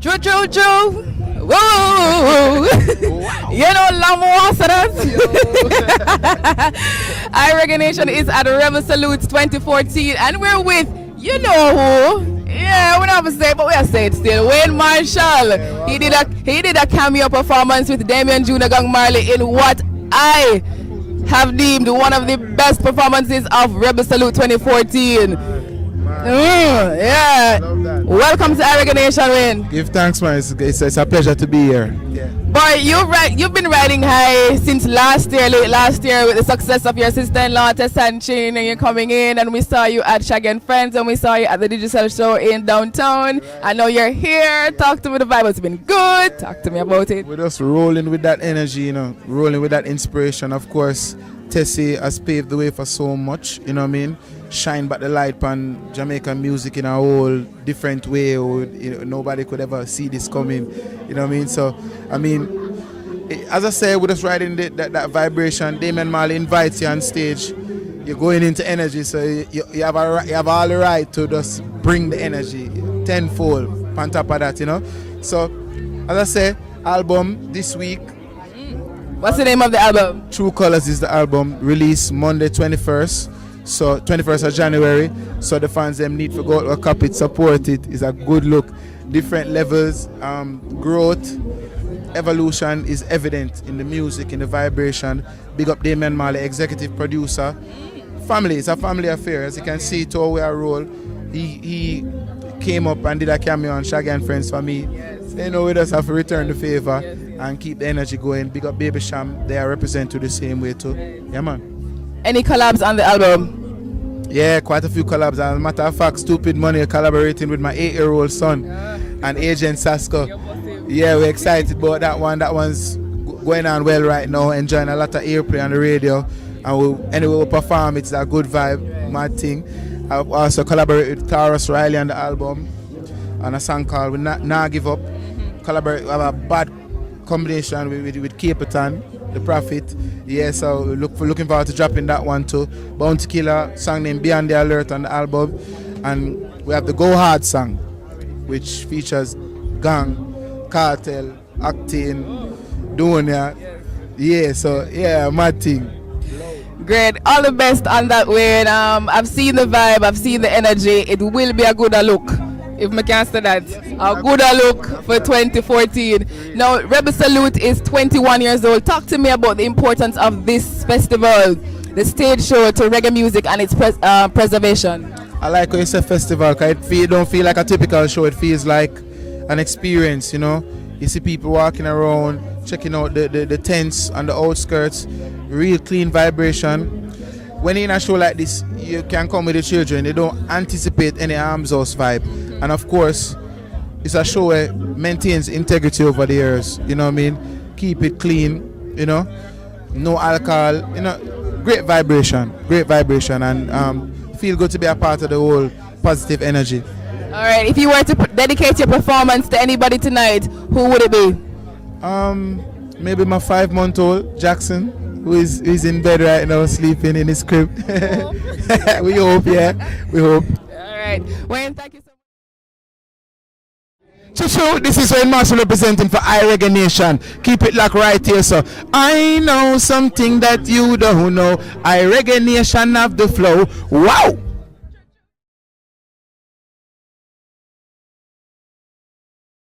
True, true, true. Whoa. Wow. You know, Lamoasadas. Reggae Nation is at Rebel Salute 2014, and we're with, you know who. Yeah, we don't have to say, but we have to say it still. Wayne Marshall. Yeah, he did a cameo performance with Damian Marley in what I have deemed one of the best performances of Rebel Salute 2014. Yeah. Welcome to Reggae Nation, Wayne. Give thanks, man. It's a pleasure to be here. Yeah. Boy, you've been riding high since late last year with the success of your sister-in-law, Tessanchin, and you're coming in, and we saw you at Shaggy and Friends, and we saw you at the digital show in downtown. Right. I know you're here. Talk to me. The vibe has been good. Talk to me about it. We're just rolling with that energy, rolling with that inspiration. Of course, Tessie has paved the way for so much, you know what I mean? Shine back the light on Jamaican music in a whole different way. Nobody could ever see this coming, you know what I mean? So, as I say, we're just riding that vibration. Damian Marley invites you on stage. You're going into energy, so you have all the right to just bring the energy tenfold on top of that, So, as I say, album this week. What's the name of the album? Tru Colors is the album, released Monday 21st. So 21st of January. So the fans them need to go out and copy it, support it. It's a good look. Different levels, growth, evolution is evident in the music, in the vibration. Big up Damian Marley, executive producer. Family, it's a family affair. As you can see, to how we are roll. He came up and did a cameo on Shaggy and Friends for me. Yes. We just have to return the favor and keep the energy going. Big up Baby Sham, they are represented the same way too. Yeah, man. Any collabs on the album? Yeah, quite a few collabs. As a matter of fact, Stupid Money collaborating with my 8-year-old son and Agent Sasko. Yeah, we're excited about that one. That one's going on well right now, enjoying a lot of airplay on the radio. And we'll perform. It's a good vibe, mad thing. I've also collaborated with Taurus Riley on the album on a song called We Nah Give Up. Collaborate, we have a bad combination with Capitan, the Prophet. Yeah, so looking forward to dropping that one too. Bounty Killer, song named Beyond the Alert on the album. And we have the Go Hard song, which features Gang, Cartel, Acting, Dunya. Yeah, so yeah, mad thing. Great, all the best on that way. I've seen the vibe, I've seen the energy. It will be a good look, if I can say that. A good look for 2014. Now, Rebel Salute is 21 years old. Talk to me about the importance of this festival, the stage show to reggae music and its preservation. I like how you say festival, because it don't feel like a typical show. It feels like an experience, You see people walking around, checking out the tents and the outskirts, real clean vibration. When you're in a show like this, you can come with the children. They don't anticipate any arms house vibe. And of course, it's a show where maintains integrity over the years. You know what I mean? Keep it clean, no alcohol, great vibration, and feel good to be a part of the whole positive energy. All right, if you were to dedicate your performance to anybody tonight, who would it be? Maybe my 5-month-old Jackson, who is in bed right now, sleeping in his crib. We hope, we hope. All right, Wayne, thank you so much. So this is Wayne Marshall representing for Reggae Nation. Keep it locked right here, so I know something that you don't know. Reggae Nation have the flow. Wow!